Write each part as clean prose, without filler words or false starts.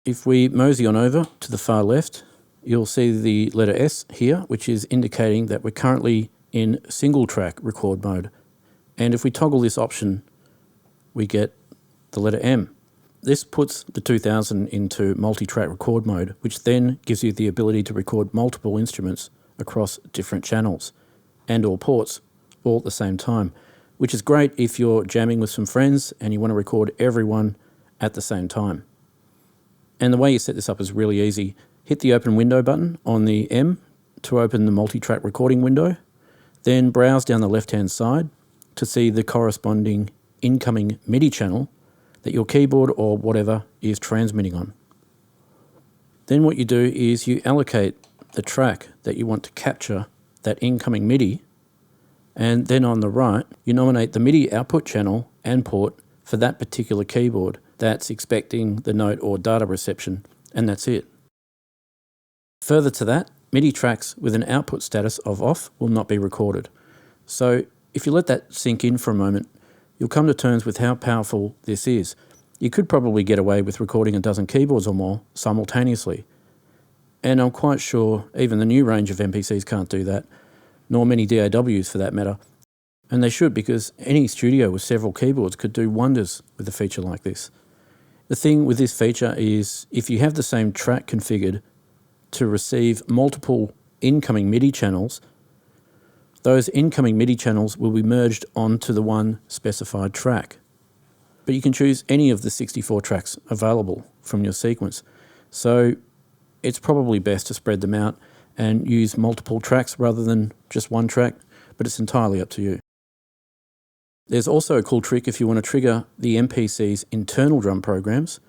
If we mosey on over to the far left, you'll see the letter S here, which is indicating that we're currently in single track record mode. And if we toggle this option, we get the letter M. This puts the 2000 into multi-track record mode, which then gives you the ability to record multiple instruments across different channels and or ports all at the same time, which is great if you're jamming with some friends and you want to record everyone at the same time. And the way you set this up is really easy. Hit the open window button on the M to open the multi-track recording window, then browse down the left-hand side to see the corresponding incoming MIDI channel that your keyboard or whatever is transmitting on. Then what you do is you allocate the track that you want to capture that incoming MIDI, and then on the right you nominate the MIDI output channel and port for that particular keyboard that's expecting the note or data reception, and that's it. Further to that, MIDI tracks with an output status of off will not be recorded. So if you let that sink in for a moment, you'll come to terms with how powerful this is. You could probably get away with recording a dozen keyboards or more simultaneously. And I'm quite sure even the new range of MPCs can't do that, nor many DAWs for that matter. And they should, because any studio with several keyboards could do wonders with a feature like this. The thing with this feature is if you have the same track configured to receive multiple incoming MIDI channels, those incoming MIDI channels will be merged onto the one specified track. But you can choose any of the 64 tracks available from your sequence. So it's probably best to spread them out and use multiple tracks rather than just one track, but it's entirely up to you. There's also a cool trick if you want to trigger the MPC's internal drum programs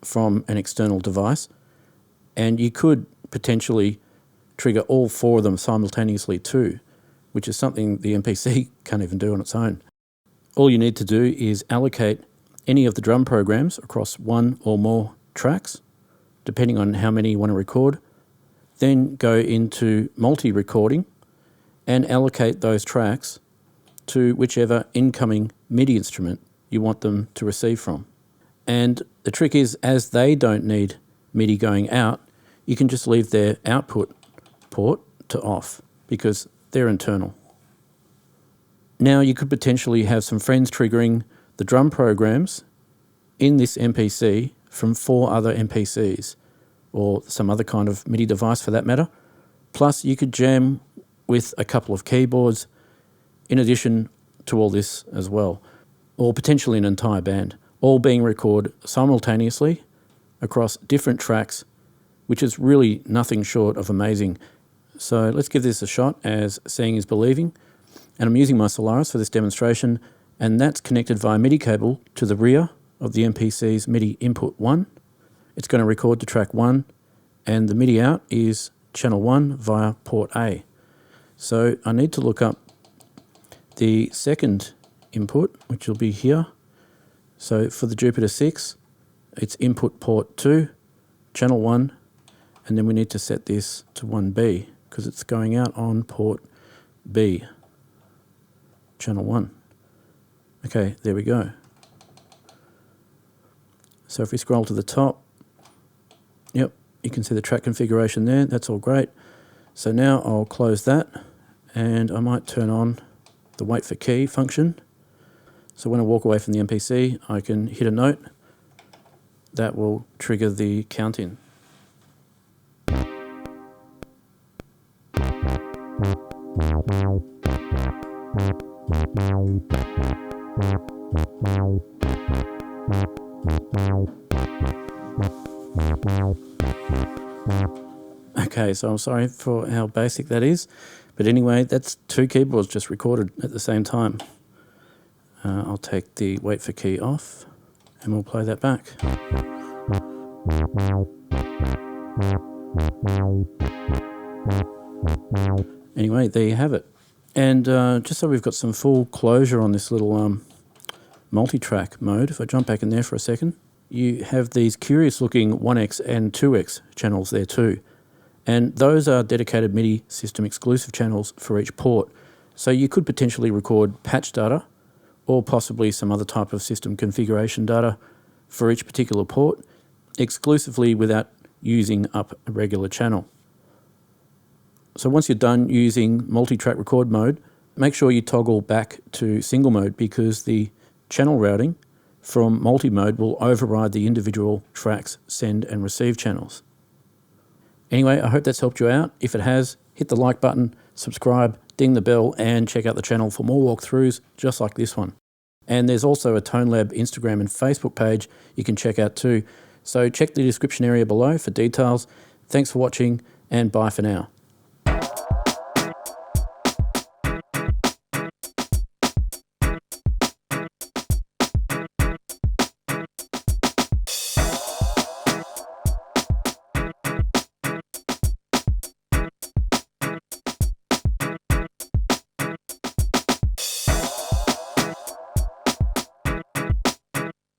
from an external device, and you could potentially trigger all four of them simultaneously too, which is something the MPC can't even do on its own. All you need to do is allocate any of the drum programs across one or more tracks, depending on how many you want to record, then go into multi-recording and allocate those tracks to whichever incoming MIDI instrument you want them to receive from. And the trick is, as they don't need MIDI going out, you can just leave their output port to off because they're internal. Now you could potentially have some friends triggering the drum programs in this MPC from 4 other MPCs or some other kind of MIDI device for that matter. Plus you could jam with a couple of keyboards in addition to all this as well, or potentially an entire band, all being recorded simultaneously across different tracks, which is really nothing short of amazing. So let's give this a shot, as seeing is believing. And I'm using my Solaris for this demonstration, and that's connected via MIDI cable to the rear of the MPC's MIDI input 1. It's going to record to track 1, and the MIDI out is channel 1 via port A. So I need to look up the second input, which will be here. So for the Jupiter 6, it's input port 2, channel 1, and then we need to set this to 1B because it's going out on port B, channel 1. Okay, there we go. So if we scroll to the top, yep, you can see the track configuration there. That's all great. So now I'll close that, and I might turn on the wait for key function. So when I walk away from the MPC, I can hit a note that will trigger the count in. Okay, so I'm sorry for how basic that is, but anyway, that's 2 keyboards just recorded at the same time. I'll take the wait for key off and we'll play that back. Anyway, there you have it. And just so we've got some full closure on this little multi-track mode, if I jump back in there for a second, you have these curious looking 1X and 2X channels there too. And those are dedicated MIDI system exclusive channels for each port. So you could potentially record patch data or possibly some other type of system configuration data for each particular port. exclusively without using up a regular channel. So once you're done using multi-track record mode, make sure you toggle back to single mode, because the channel routing from multi-mode will override the individual tracks' send and receive channels. Anyway, I hope that's helped you out. If it has, hit the like button, subscribe, ding the bell, and check out the channel for more walkthroughs just like this one. And there's also a TONELAB Instagram and Facebook page you can check out too. So check the description area below for details. Thanks for watching, and bye for now.